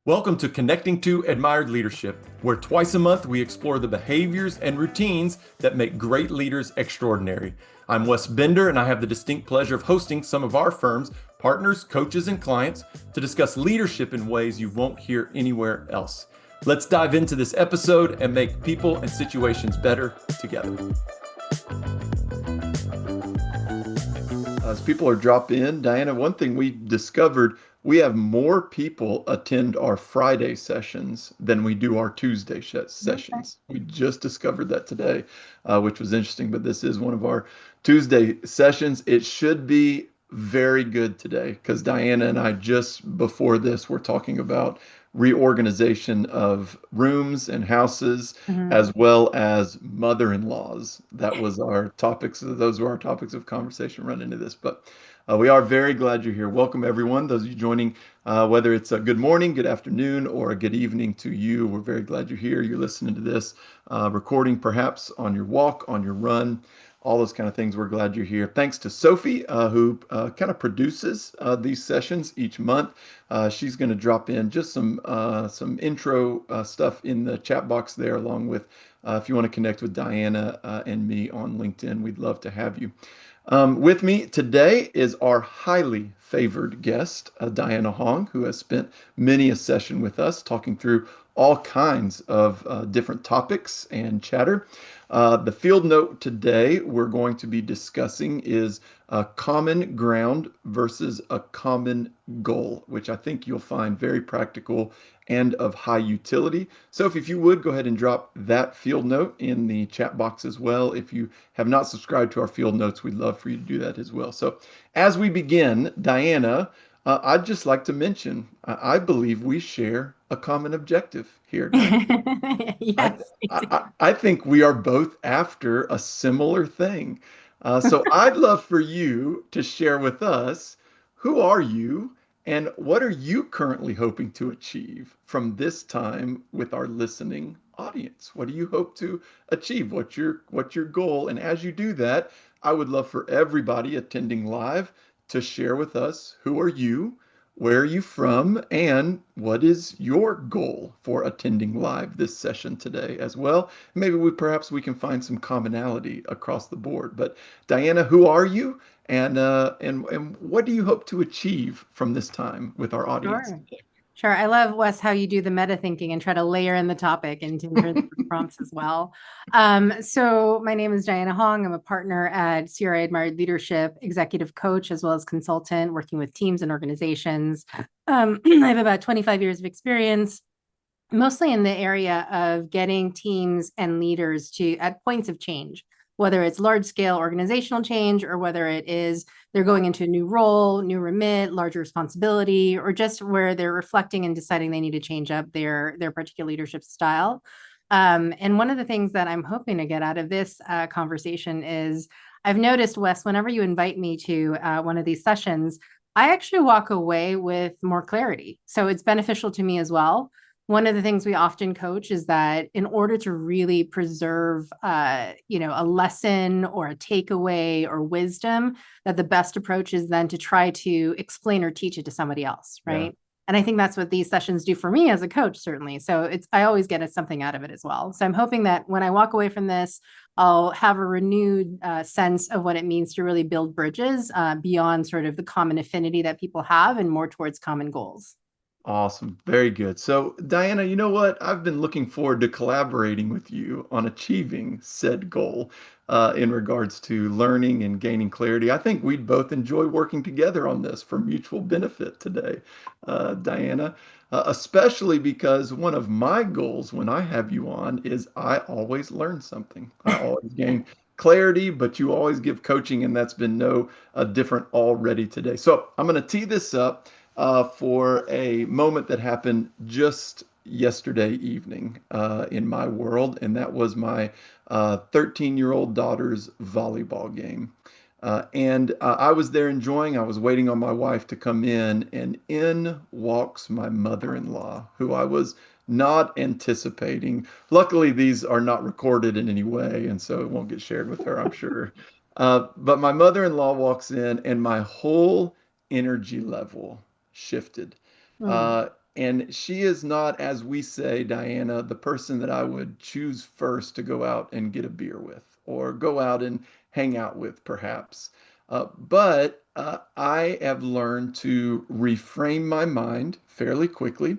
Welcome to Connecting to Admired Leadership, where twice a month we explore the behaviors and routines that make great leaders extraordinary. I'm Wes Bender, and I have the distinct pleasure of hosting some of our firm's partners, coaches, and clients to discuss leadership in ways you won't hear anywhere else. Let's dive into this episode and make people and situations better together. As people are dropping in, Diana, one thing we discovered, we have more people attend our Friday sessions than we do our Tuesday sessions. We just discovered that today, which was interesting, but this is one of our Tuesday sessions. It should be very good today because Diana and I just before this were talking about reorganization of rooms and houses as well as mother-in-laws. That was our topics. Those were our topics of conversation running into this. But we are very glad you're here. Welcome, everyone. Those of you joining, whether it's a good morning, good afternoon, or a good evening to you, we're very glad you're here. You're listening to this recording, perhaps on your walk, on your run, all those kind of things. We're glad you're here. Thanks to Sophie, who kind of produces these sessions each month. She's going to drop in just some intro stuff in the chat box there, along with if you want to connect with Diana and me on LinkedIn, we'd love to have you. With me today is our highly favored guest, Diana Hong, who has spent many a session with us talking through all kinds of different topics and chatter. The field note today we're going to be discussing is a common ground versus a common goal, which I think you'll find very practical and of high utility. So if you would go ahead and drop that field note in the chat box as well. If you have not subscribed to our field notes, we'd love for you to do that as well. So as we begin, Diana, I'd just like to mention, I believe we share a common objective here, Diana. I, Yes. I think we are both after a similar thing. So I'd love for you to share with us, who are you and what are you currently hoping to achieve from this time with our listening audience? What do you hope to achieve? What's your goal? And as you do that, I would love for everybody attending live to share with us, who are you? Where are you from? And what is your goal for attending live this session today as well? Maybe perhaps we can find some commonality across the board. But Diana, who are you? And what do you hope to achieve from this time with our audience Sure. Sure. I love, Wes, how you do the meta thinking and try to layer in the topic and different today? prompts as well. So my name is Diana Hong. I'm a partner at CRA Admired Leadership, executive coach, as well as consultant working with teams and organizations. I have about 25 years of experience, mostly in the area of getting teams and leaders to at points of change, whether it's large scale organizational change or whether it is they're going into a new role, new remit, larger responsibility, or just where they're reflecting and deciding they need to change up their particular leadership style. And one of the things that I'm hoping to get out of this conversation is I've noticed, Wes, whenever you invite me to one of these sessions, I actually walk away with more clarity. So it's beneficial to me as well. One of the things we often coach is that in order to really preserve, a lesson or a takeaway or wisdom, that the best approach is then to try to explain or teach it to somebody else, Yeah. right? And I think that's what these sessions do for me as a coach, certainly. So I always get something out of it as well. So I'm hoping that when I walk away from this, I'll have a renewed sense of what it means to really build bridges beyond sort of the common affinity that people have and more towards common goals. Awesome. Very good. So, Diana, you know what? I've been looking forward to collaborating with you on achieving said goal in regards to learning and gaining clarity. I think we'd both enjoy working together on this for mutual benefit today, Diana, especially because one of my goals when I have you on is I always learn something. I always gain clarity, but you always give coaching, and that's been no different already today. So, I'm going to tee this up for a moment that happened just yesterday evening in my world, and that was my 13-year-old daughter's volleyball game. And I was there enjoying, I was waiting on my wife to come in, and in walks my mother-in-law, who I was not anticipating. Luckily, these are not recorded in any way, and so it won't get shared with her, I'm sure. But my mother-in-law walks in, and my whole energy level shifted. Mm. And she is not, as we say, Diana, the person that I would choose first to go out and get a beer with or go out and hang out with, perhaps. But I have learned to reframe my mind fairly quickly.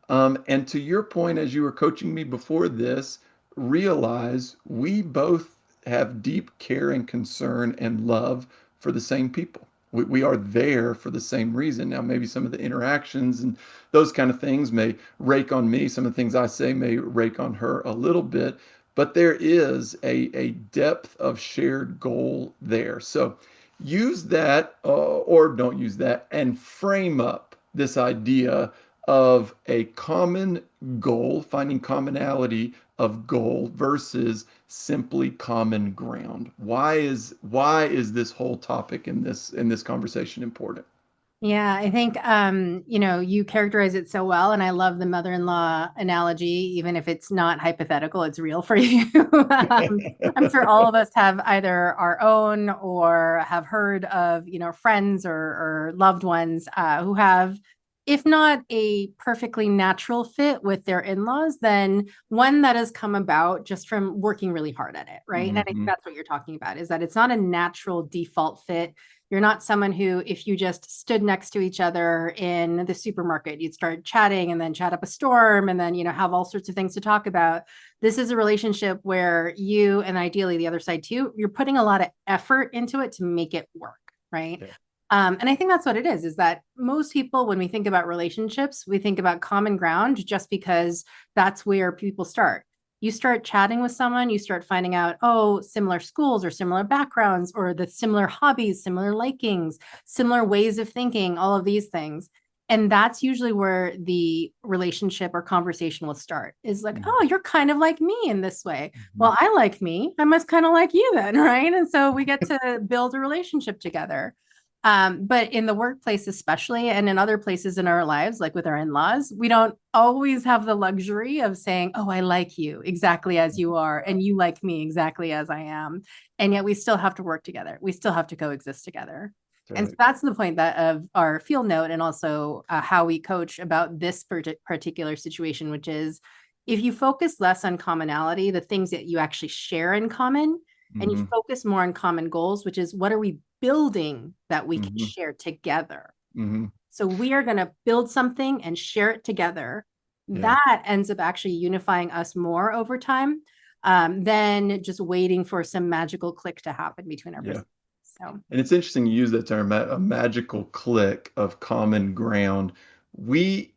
And to your point, as you were coaching me before this, realize we both have deep care and concern and love for the same people. We are there for the same reason. Now, maybe some of the interactions and those kind of things may rake on me. Some of the things I say may rake on her a little bit, but there is a depth of shared goal there. So use that or don't use that and frame up this idea of a common goal, finding commonality of goal versus simply common ground. Why is this whole topic in this conversation important? Yeah, I think you characterize it so well, and I love the mother-in-law analogy, even if it's not hypothetical, it's real for you. I'm sure all of us have either our own or have heard of, friends or loved ones who have, if not a perfectly natural fit with their in-laws, then one that has come about just from working really hard at it, right? And I think Hmm. that's what you're talking about, is that it's not a natural default fit. You're not someone who, if you just stood next to each other in the supermarket, you'd start chatting and then chat up a storm and then, have all sorts of things to talk about. This is a relationship where you, and ideally the other side too, you're putting a lot of effort into it to make it work, right? Yeah. And I think that's what it is that most people, when we think about relationships, we think about common ground just because that's where people start. You start chatting with someone, you start finding out, oh, similar schools or similar backgrounds or the similar hobbies, similar likings, similar ways of thinking, all of these things. And that's usually where the relationship or conversation will start, is like, Mhm. oh, you're kind of like me in this way. Mhm. Well, I like me. I must kind of like you then, right? And so we get to build a relationship together. But in the workplace, especially, and in other places in our lives, like with our in laws, we don't always have the luxury of saying, oh, I like you exactly as you are, and you like me exactly as I am. And yet we still have to work together. We still have to coexist together. That's And so right. that's the point that of our field note, and also how we coach about this particular situation, which is if you focus less on commonality, the things that you actually share in common, and you Hmm. focus more on common goals, which is what are we building that we can Hmm. share together. Hmm. So we are going to build something and share it together. Yeah. That ends up actually unifying us more over time than just waiting for some magical click to happen between our Yeah. personalities. So, And it's interesting you use that term, a magical click of common ground. We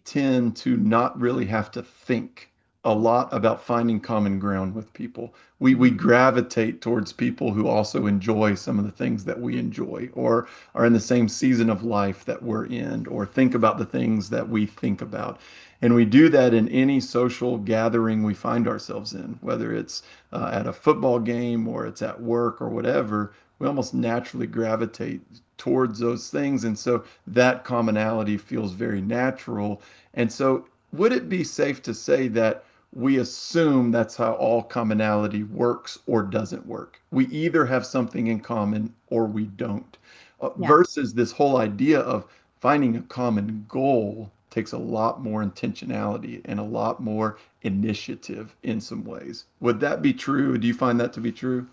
tend to not really have to think a lot about finding common ground with people. We gravitate towards people who also enjoy some of the things that we enjoy, or are in the same season of life that we're in, or think about the things that we think about. And we do that in any social gathering we find ourselves in, whether it's at a football game or it's at work or whatever. We almost naturally gravitate towards those things. And so that commonality feels very natural. And so, would it be safe to say that we assume that's how all commonality works or doesn't work? We either have something in common or we don't. yeah. Versus this whole idea of finding a common goal takes a lot more intentionality and a lot more initiative in some ways. Would that be true? Do you find that to be true?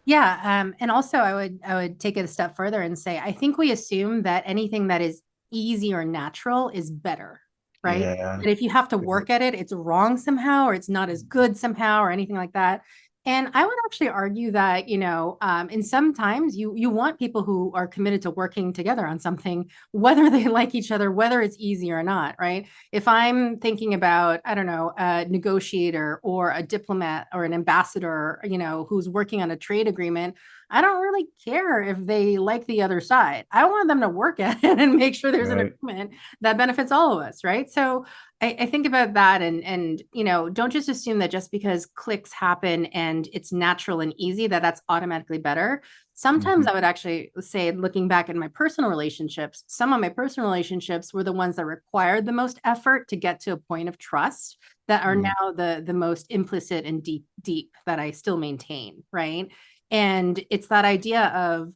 Yeah, and also I would take it a step further and say I think we assume that anything that is easy or natural is better, right? Yeah. That if you have to work at it, it's wrong somehow, or it's not as good somehow, or anything like that. And I would actually argue that, in some times you want people who are committed to working together on something, whether they like each other, whether it's easy or not, right? If I'm thinking about, I don't know, a negotiator or a diplomat or an ambassador, who's working on a trade agreement, I don't really care if they like the other side. I want them to work at it and make sure there's an Right. agreement that benefits all of us, right? So I think about that, and don't just assume that just because clicks happen and it's natural and easy that that's automatically better. Sometimes Hmm. I would actually say, looking back in my personal relationships, some of my personal relationships were the ones that required the most effort to get to a point of trust, that are Hmm. now the most implicit and deep that I still maintain, right? And it's that idea of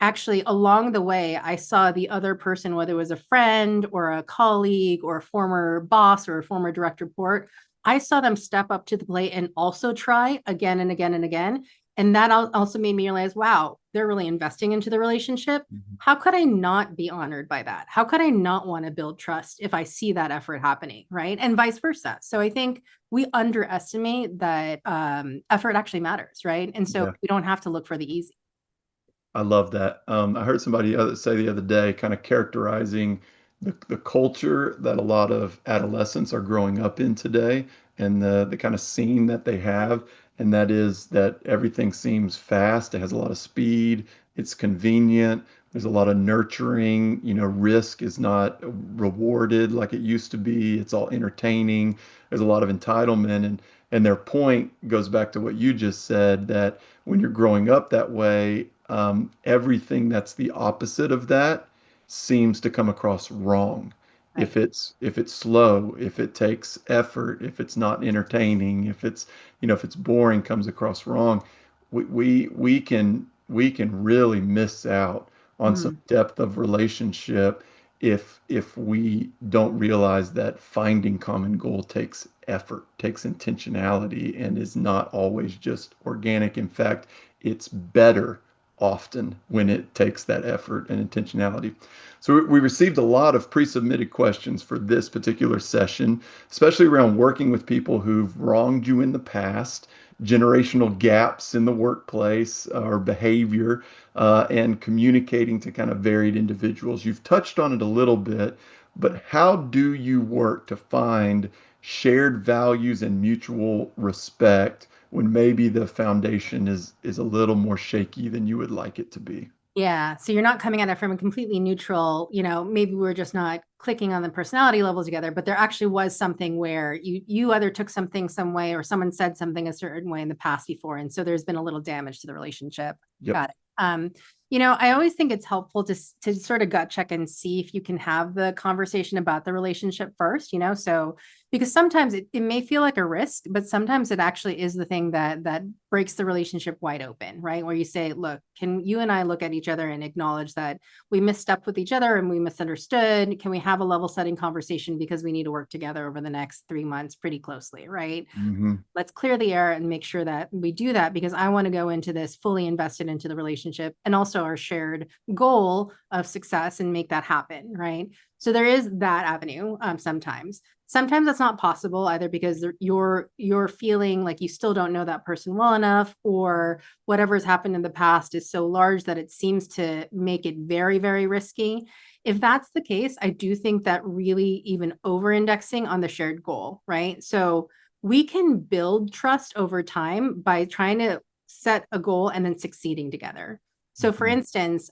actually along the way, I saw the other person, whether it was a friend or a colleague or a former boss or a former direct report, I saw them step up to the plate and also try again and again and again. And that also made me realize, wow, they're really investing into the relationship. Mhm. How could I not be honored by that? How could I not want to build trust if I see that effort happening? Right. And vice versa. So I think we underestimate that effort actually matters. Right. And so Yeah. we don't have to look for the easy. I love that. I heard somebody say the other day, kind of characterizing the culture that a lot of adolescents are growing up in today and the kind of scene that they have. And that is that everything seems fast. It has a lot of speed. It's convenient. There's a lot of nurturing. Risk is not rewarded like it used to be. It's all entertaining. There's a lot of entitlement. And their point goes back to what you just said, that when you're growing up that way, everything that's the opposite of that seems to come across wrong. Right. If it's slow, if it takes effort, if it's not entertaining, if it's boring, comes across wrong. We can really miss out on some Mhm. depth of relationship if we don't realize that finding common goal takes effort, takes intentionality, and is not always just organic. In fact, it's better often when it takes that effort and intentionality. So we received a lot of pre-submitted questions for this particular session, especially around working with people who've wronged you in the past, generational gaps in the workplace or behavior, and communicating to kind of varied individuals. You've touched on it a little bit, but how do you work to find shared values and mutual respect when maybe the foundation is a little more shaky than you would like it to be? Yeah. So you're not coming at it from a completely neutral, maybe we're just not clicking on the personality level together, but there actually was something where you either took something some way or someone said something a certain way in the past before. And so there's been a little damage to the relationship. Yep. Got it. I always think it's helpful to sort of gut check and see if you can have the conversation about the relationship first. So because sometimes it may feel like a risk, but sometimes it actually is the thing that breaks the relationship wide open, right? Where you say, look, can you and I look at each other and acknowledge that we misstepped with each other and we misunderstood? Can we have a level setting conversation because we need to work together over the next 3 months pretty closely, right? Hmm. Let's clear the air and make sure that we do that because I want to go into this fully invested into the relationship and also our shared goal of success and make that happen, right? So there is that avenue. Sometimes that's not possible either because you're feeling like you still don't know that person well enough, or whatever's happened in the past is so large that it seems to make it very, very risky. If that's the case, I do think that really even over indexing on the shared goal, right? So we can build trust over time by trying to set a goal and then succeeding together. So, for Hmm. instance,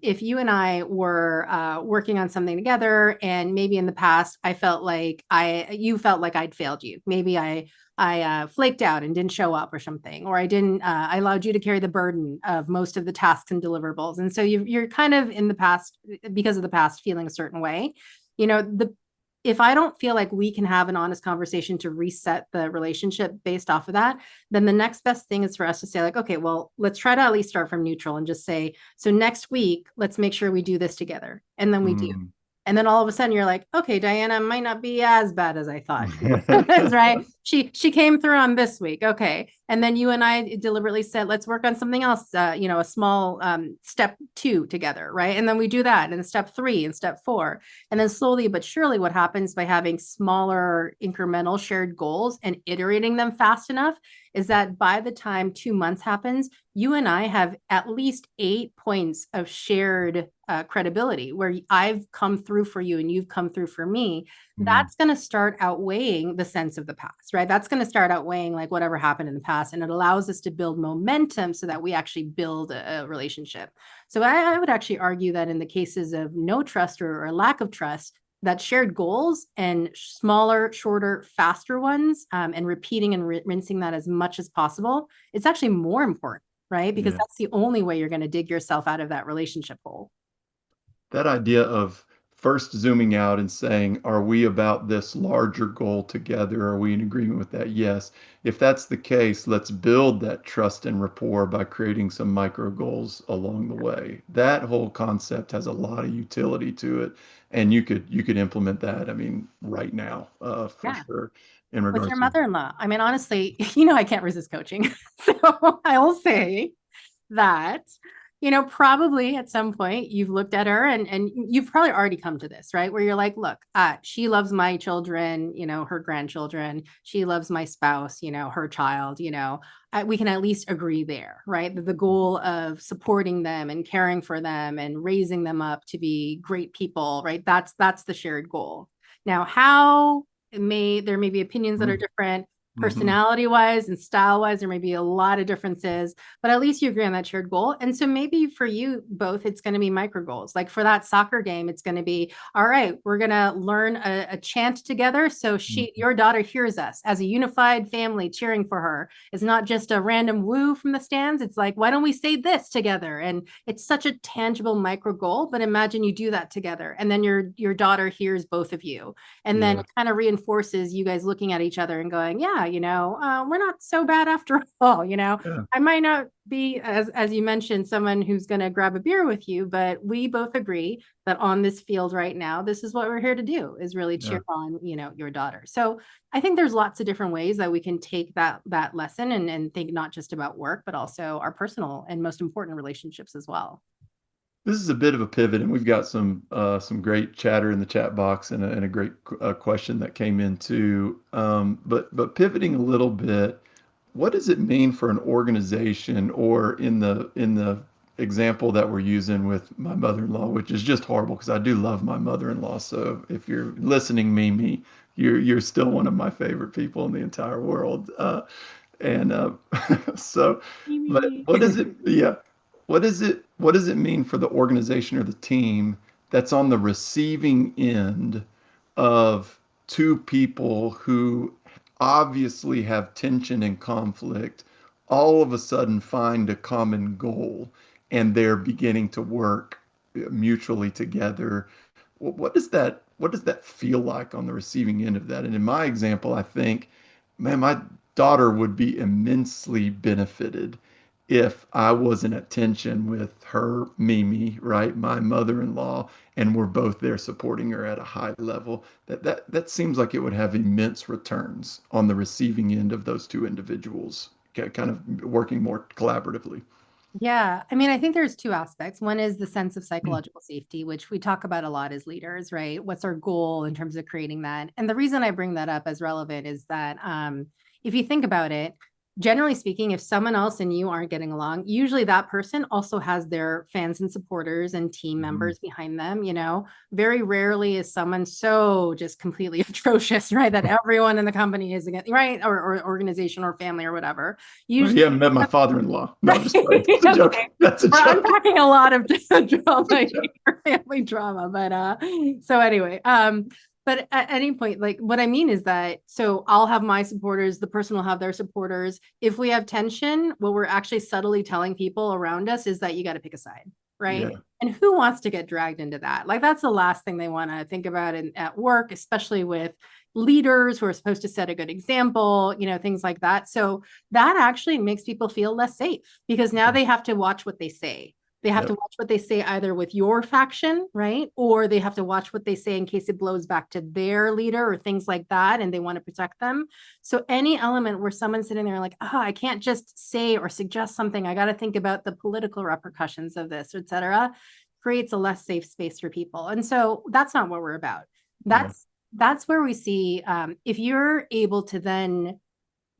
if you and I were working on something together, and maybe in the past you felt like I'd failed you. Maybe I flaked out and didn't show up or something, or I allowed you to carry the burden of most of the tasks and deliverables, and so you're kind of in the past because of the past feeling a certain way. The If I don't feel like we can have an honest conversation to reset the relationship based off of that, then the next best thing is for us to say, like, okay, well, let's try to at least start from neutral and just say, so next week, let's make sure we do this together. And then we do. Mm. And then all of a sudden you're like, okay, Diana might not be as bad as I thought she was, right? She came through on this week. Okay. And then you and I deliberately said, let's work on something else, a small step 2 together, right? And then we do that, and step 3 and step 4. And then slowly but surely, what happens by having smaller incremental shared goals and iterating them fast enough is that by the time 2 months happens, you and I have at least 8 points of shared credibility where I've come through for you and you've come through for me. Mm. That's going to start outweighing the sense of the past, right? That's going to start outweighing like whatever happened in the past. And it allows us to build momentum so that we actually build a relationship. So I would actually argue that in the cases of no trust or lack of trust, that shared goals and smaller, shorter, faster ones, and repeating and rinsing that as much as possible, it's actually more important, right? Because Yeah. that's the only way you're going to dig yourself out of that relationship hole. That idea of first zooming out and saying, are we about this larger goal together? Are we in agreement with that? Yes. If that's the case, let's build that trust and rapport by creating some micro goals along the way. That whole concept has a lot of utility to it, and you could implement that, I mean, right now, for Yeah. sure, in With your regards to. mother-in-law. I mean, honestly, I can't resist coaching. So I will say that, probably at some point you've looked at her and you've probably already come to this, right? Where you're like, look, she loves my children, her grandchildren. She loves my spouse, her child, we can at least agree there, right? That the goal of supporting them and caring for them and raising them up to be great people, right? That's the shared goal. Now, how there may be opinions that are different Mm-hmm. personality wise and style wise. There may be a lot of differences, but at least you agree on that shared goal. And so maybe for you both, it's going to be micro goals. Like for that soccer game, it's going to be, all right, we're going to learn a chant together. So your daughter hears us as a unified family cheering for her. It's not just a random woo from the stands. It's like, why don't we say this together? And it's such a tangible micro goal, but imagine you do that together. And then your daughter hears both of you. And then Yeah. it kind of reinforces you guys looking at each other and going, yeah, we're not so bad after all. Yeah. I might not be, as you mentioned, someone who's going to grab a beer with you, but we both agree that on this field right now, this is what we're here to do, is really Yeah. cheer on, your daughter. So I think there's lots of different ways that we can take that lesson and think not just about work, but also our personal and most important relationships as well. This is a bit of a pivot, and we've got some great chatter in the chat box and a great question that came in too. But pivoting a little bit, what does it mean for an organization, or in the example that we're using with my mother-in-law, which is just horrible because I do love my mother-in-law. So if you're listening, Mimi, you're still one of my favorite people in the entire world. And so, but what does it, yeah, what does it mean for the organization or the team that's on the receiving end of two people who obviously have tension and conflict, all of a sudden find a common goal and they're beginning to work mutually together? What does that feel like on the receiving end of that? And in my example, I think, man, my daughter would be immensely benefited if I wasn't at tension with her, Mimi, right, my mother-in-law, and we're both there supporting her at a high level. That seems like it would have immense returns on the receiving end of those two individuals, kind of working more collaboratively. Yeah, I mean, I think there's two aspects. One is the sense of psychological safety, which we talk about a lot as leaders, right? What's our goal in terms of creating that? And the reason I bring that up as relevant is that if you think about it, generally speaking, if someone else and you aren't getting along, usually that person also has their fans and supporters and team Mhm. members behind them. Very rarely is someone so just completely atrocious, right? That everyone in the company is against, right? Or organization or family or whatever. Well, Usually, you haven't met my father-in-law. No, I'm just playing. That's a joke. okay. That's a We're joke. unpacking a lot of That's a drama joke. here, family drama. But so anyway, but at any point, like what I mean is that so I'll have my supporters, the person will have their supporters. If we have tension, what we're actually subtly telling people around us is that you got to pick a side, right? Yeah. And who wants to get dragged into that? Like that's the last thing they want to think about at work, especially with leaders who are supposed to set a good example, things like that. So that actually makes people feel less safe because now they have to watch what they say. They have to Yep. watch what they say either with your faction, right? Or they have to watch what they say in case it blows back to their leader or things like that. And they want to protect them. So any element where someone's sitting there like, I can't just say or suggest something. I got to think about the political repercussions of this, et cetera, creates a less safe space for people. And so that's not what we're about. Yeah. That's where we see if you're able to then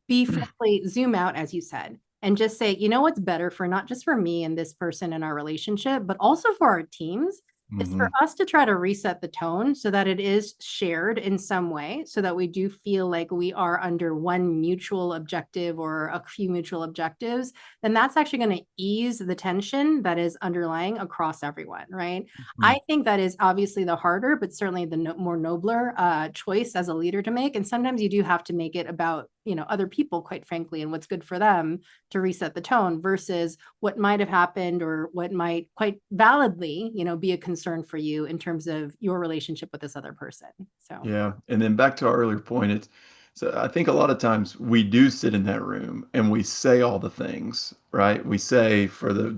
be frankly zoom out as you said and just say what's better for not just for me and this person in our relationship but also for our teams is for Hmm. us to try to reset the tone so that it is shared in some way so that we do feel like we are under one mutual objective or a few mutual objectives. Then that's actually going to ease the tension that is underlying across everyone, right? I think that is obviously the harder but certainly the more nobler choice as a leader to make, and sometimes you do have to make it about other people, quite frankly, and what's good for them to reset the tone versus what might have happened or what might quite validly, be a concern for you in terms of your relationship with this other person. So Yeah. And then back to our earlier point, so I think a lot of times we do sit in that room and we say all the things, right? We say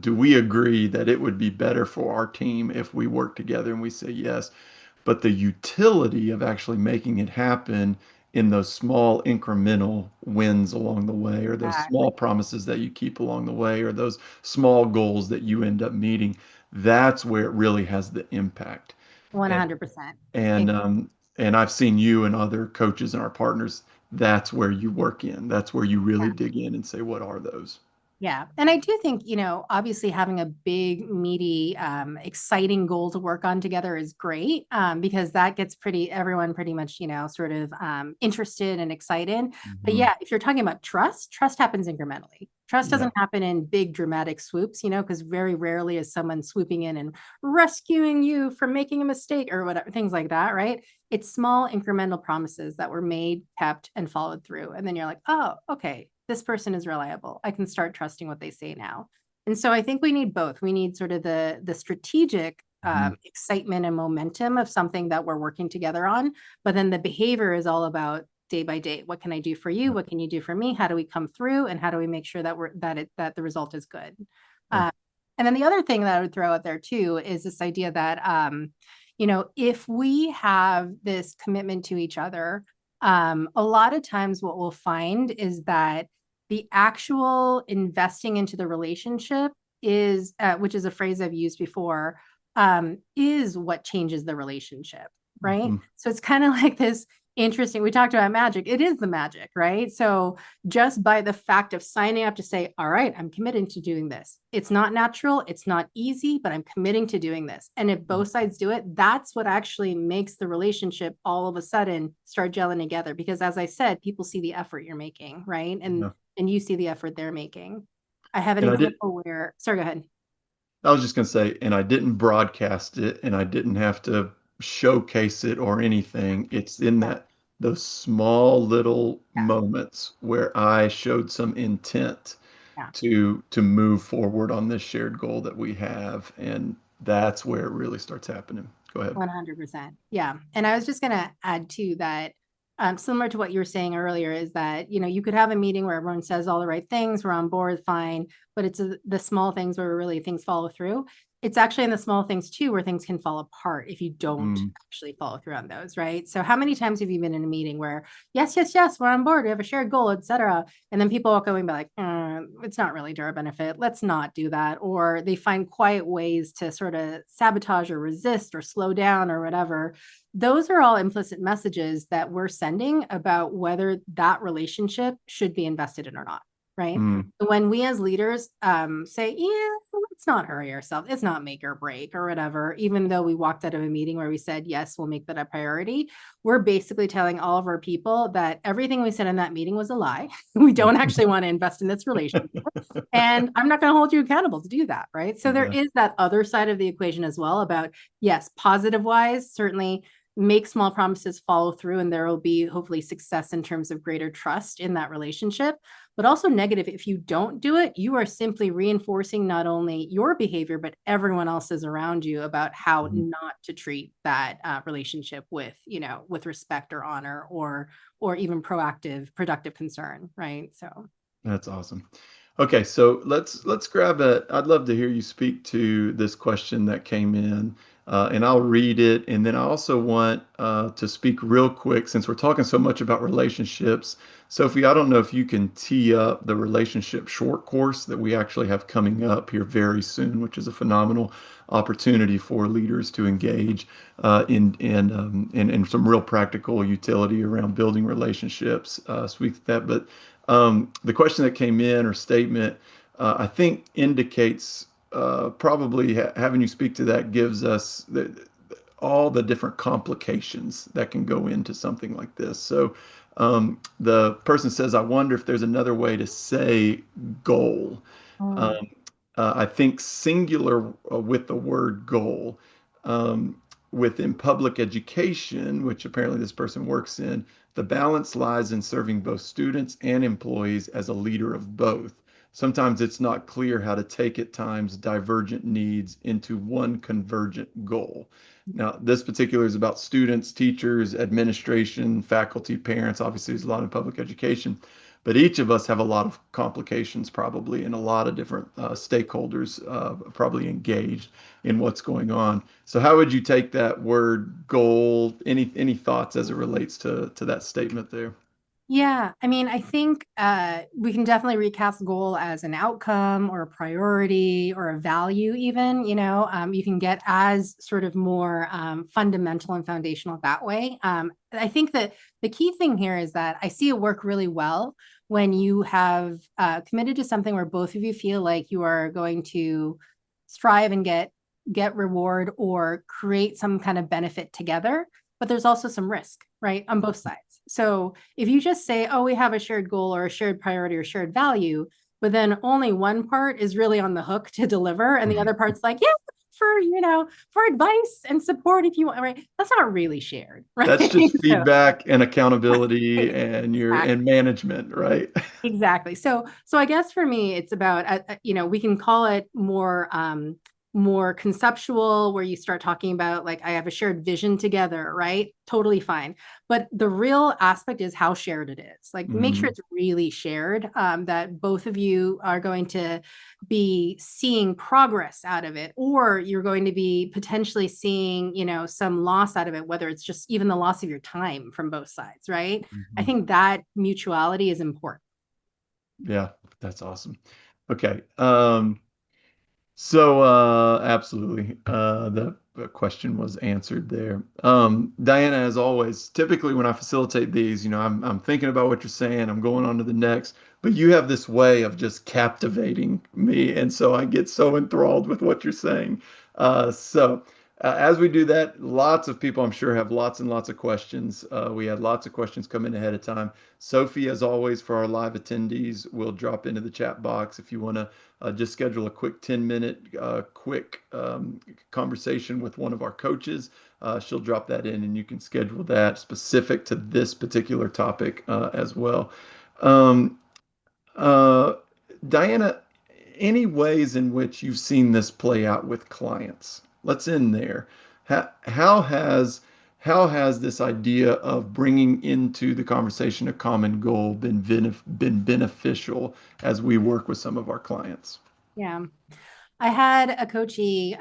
do we agree that it would be better for our team if we work together? And we say yes. But the utility of actually making it happen in those small incremental wins along the way, or those exactly. small promises that you keep along the way, or those small goals that you end up meeting, that's where it really has the impact. And 100%. and um, and I've seen you and other coaches and our partners, that's where you work in. That's where you really dig in and say, what are those? Yeah. And I do think, obviously having a big, meaty, exciting goal to work on together is great, because that gets everyone pretty much, sort of interested and excited. But Mhm. yeah, if you're talking about trust happens incrementally. Trust Yeah. doesn't happen in big dramatic swoops, because very rarely is someone swooping in and rescuing you from making a mistake or whatever, things like that, right? It's small incremental promises that were made, kept, and followed through. And then you're like, oh, okay, this person is reliable. I can start trusting what they say now. And so I think we need both. We need sort of the strategic Mhm. excitement and momentum of something that we're working together on, but then the behavior is all about day by day. What can I do for you? Yeah. What can you do for me? How do we come through? And how do we make sure that that the result is good? Yeah. Uh, and then the other thing that I would throw out there too is this idea that if we have this commitment to each other, a lot of times what we'll find is that the actual investing into the relationship is, which is a phrase I've used before, is what changes the relationship, right? Mhm. So it's kind of like this interesting, we talked about magic. It is the magic, right? So just by the fact of signing up to say, all right, I'm committed to doing this. It's not natural, it's not easy, but I'm committing to doing this. And if both sides do it, that's what actually makes the relationship all of a sudden start gelling together. Because as I said, people see the effort you're making, right? And Yeah. you see the effort they're making. I have an And I did, example where, sorry, go ahead. I was just going to say, and I didn't broadcast it and I didn't have to showcase it or anything. It's in Yeah, those small little yeah, moments where I showed some intent yeah. to move forward on this shared goal that we have. And that's where it really starts happening. Go ahead. 100%. Yeah. And I was just going to add to that, similar to what you were saying earlier, is that, you could have a meeting where everyone says all the right things, we're on board, fine, but it's the small things where really things follow through. It's actually in the small things too, where things can fall apart if you don't Mm. actually follow through on those, right? So how many times have you been in a meeting where, yes, yes, yes, we're on board, we have a shared goal, etc. And then people walk away and be like, it's not really to our benefit. Let's not do that. Or they find quiet ways to sort of sabotage or resist or slow down or whatever. Those are all implicit messages that we're sending about whether that relationship should be invested in or not. Right. Mm. When we as leaders say, yeah, let's not hurry ourselves, it's not make or break or whatever, even though we walked out of a meeting where we said, yes, we'll make that a priority, we're basically telling all of our people that everything we said in that meeting was a lie. We don't actually want to invest in this relationship. And I'm not going to hold you accountable to do that. Right. So there Yeah. is that other side of the equation as well about, yes, positive wise, certainly make small promises, follow through, and there will be hopefully success in terms of greater trust in that relationship. But also negative, if you don't do it, you are simply reinforcing not only your behavior, but everyone else's around you about how Mhm. not to treat that relationship with, with respect or honor or even proactive, productive concern. Right. So That's awesome. Okay, so let's grab a. I'd love to hear you speak to this question that came in, and I'll read it. And then I also want to speak real quick since we're talking so much about relationships. Sophie, I don't know if you can tee up the relationship short course that we actually have coming up here very soon, which is a phenomenal opportunity for leaders to engage in some real practical utility around building relationships. Speak to that, but the question that came in or statement, I think indicates probably having you speak to that gives us all the different complications that can go into something like this. So the person says, I wonder if there's another way to say goal. mm, Um, I think singular with the word goal. Um, Within public education, which apparently this person works in, The balance lies in serving both students and employees as a leader of both. Sometimes it's not clear how to take at times divergent needs into one convergent goal. Now, this particular is about students, teachers, administration, faculty, parents. Obviously, there's a lot in public education, but each of us have a lot of complications probably and a lot of different stakeholders probably engaged in what's going on. So how would you take that word goal? Any thoughts as it relates to that statement there? Yeah, I mean, I think we can definitely recast goal as an outcome or a priority or a value, even. You can get as sort of more fundamental and foundational that way. I think that the key thing here is that I see it work really well when you have committed to something where both of you feel like you are going to strive and get reward or create some kind of benefit together, but there's also some risk, right, on both sides. So if you just say, oh, we have a shared goal or a shared priority or shared value, but then only one part is really on the hook to deliver, and the other part's like, yeah, for advice and support if you want, right? That's not really shared, right? That's just So, feedback and accountability and your exactly. and management, right? Exactly. So I guess for me, it's about, we can call it more conceptual, where you start talking about like, I have a shared vision together, right? Totally fine. But the real aspect is how shared it is. Like, make sure Mhm. it's really shared, that both of you are going to be seeing progress out of it, or you're going to be potentially seeing, some loss out of it, whether it's just even the loss of your time from both sides, right? I Mhm. think that mutuality is important. Yeah, that's awesome. Okay. So, absolutely. The question was answered there. Diana, as always, typically when I facilitate these, I'm thinking about what you're saying, I'm going on to the next, but you have this way of just captivating me, and so I get so enthralled with what you're saying. As we do that, lots of people, I'm sure, have lots and lots of questions. We had lots of questions come in ahead of time. Sophie, as always, for our live attendees, will drop into the chat box if you want to just schedule a quick 10-minute quick conversation with one of our coaches. She'll drop that in and you can schedule that specific to this particular topic as well. Um, uh, Diana, any ways in which you've seen this play out with clients? Let's end there. How has this idea of bringing into the conversation a common goal been beneficial as we work with some of our clients? Yeah. I had a coachee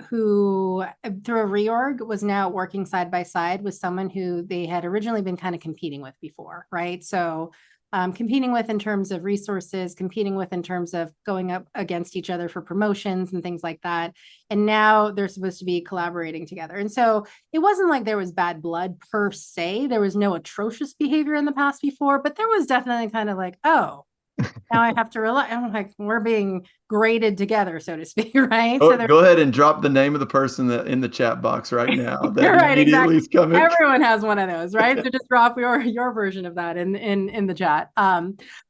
who, through a reorg, was now working side by side with someone who they had originally been kind of competing with before, right? So, competing with in terms of resources, competing with in terms of going up against each other for promotions and things like that. And now they're supposed to be collaborating together. And so it wasn't like there was bad blood per se. There was no atrocious behavior in the past before, but there was definitely kind of like, oh, now I have to rely. I'm like, we're being graded together, so to speak, right? So Go ahead and drop the name of the person that in the chat box right now that you're right, immediately exactly. is coming. Everyone has one of those, right? So just drop your version of that in the chat.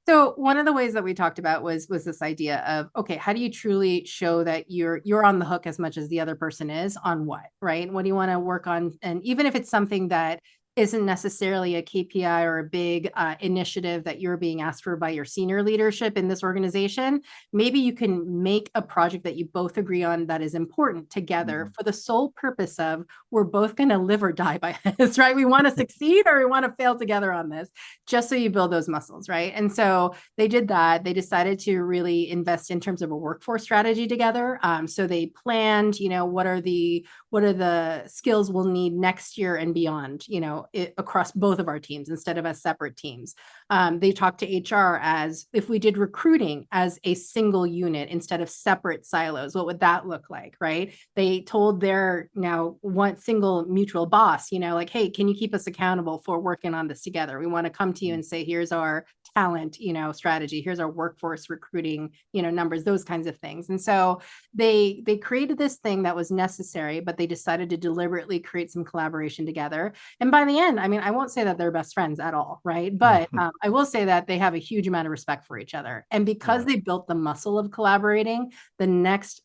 So one of the ways that we talked about was this idea of, okay, how do you truly show that you're on the hook as much as the other person is on what, right? What do you want to work on? And even if it's something that isn't necessarily a KPI or a big initiative that you're being asked for by your senior leadership in this organization, maybe you can make a project that you both agree on that is important together Mhm. for the sole purpose of, we're both going to live or die by this, right? We want to succeed or we want to fail together on this, just so you build those muscles, right? And so they did that. They decided to really invest in terms of a workforce strategy together. So they planned, what are the skills we'll need next year and beyond, across both of our teams instead of as separate teams. They talked to HR as, if we did recruiting as a single unit instead of separate silos, what would that look like, right? They told their now one single mutual boss, like, hey, can you keep us accountable for working on this together? We want to come to you and say, here's our talent, strategy. Here's our workforce recruiting, numbers, those kinds of things. And so they created this thing that was necessary, but they decided to deliberately create some collaboration together. And by the end, I mean, I won't say that they're best friends at all, right? But Mhm. I will say that they have a huge amount of respect for each other. And because Yeah. they built the muscle of collaborating, the next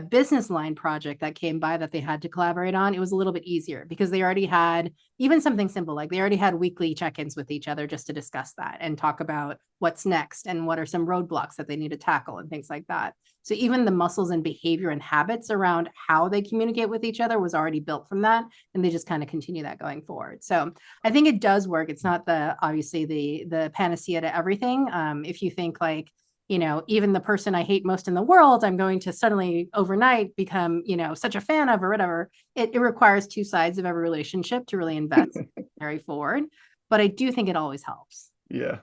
business line project that came by that they had to collaborate on, it was a little bit easier because they already had, even something simple, like they already had weekly check-ins with each other just to discuss that and talk about what's next and what are some roadblocks that they need to tackle and things like that. So even the muscles and behavior and habits around how they communicate with each other was already built from that. And they just kind of continue that going forward. So I think it does work. It's not obviously the panacea to everything. If you think like, even the person I hate most in the world, I'm going to suddenly overnight become, such a fan of or whatever. It requires two sides of every relationship to really invest carry forward. But I do think it always helps. Yeah.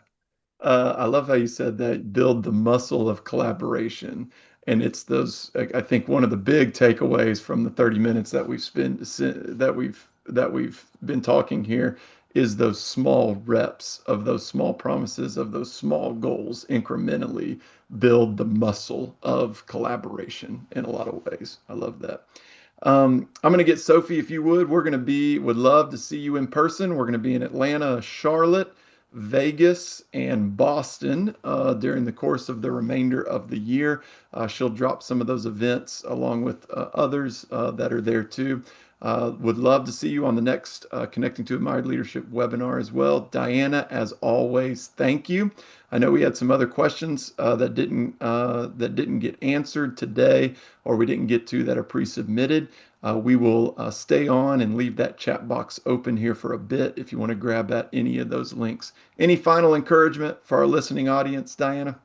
I love how you said that build the muscle of collaboration. And it's those, I think one of the big takeaways from the 30 minutes that we've spent that we've been talking here is those small reps of those small promises of those small goals incrementally build the muscle of collaboration in a lot of ways. I love that. I'm going to get Sophie, if you would love to see you in person. We're going to be in Atlanta, Charlotte, Vegas, and Boston during the course of the remainder of the year. She'll drop some of those events along with others that are there too. Would love to see you on the next Connecting to Admired Leadership webinar as well. Diana, as always, thank you. I know we had some other questions that didn't get answered today, or we didn't get to that are pre-submitted. We will stay on and leave that chat box open here for a bit if you want to grab at any of those links. Any final encouragement for our listening audience, Diana?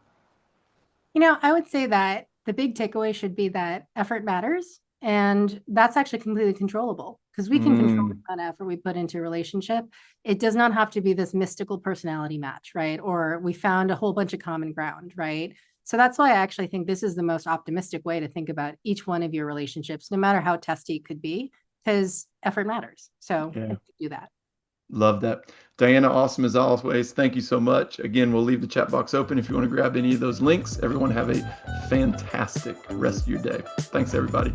I would say that the big takeaway should be that effort matters. And that's actually completely controllable because we can control the Mm, kind of effort we put into a relationship. It does not have to be this mystical personality match, right? Or we found a whole bunch of common ground, right? So that's why I actually think this is the most optimistic way to think about each one of your relationships, no matter how testy it could be, because effort matters. So yeah. do that. Love that. Diana, awesome as always. Thank you so much. Again, we'll leave the chat box open if you want to grab any of those links. Everyone have a fantastic rest of your day. Thanks, everybody.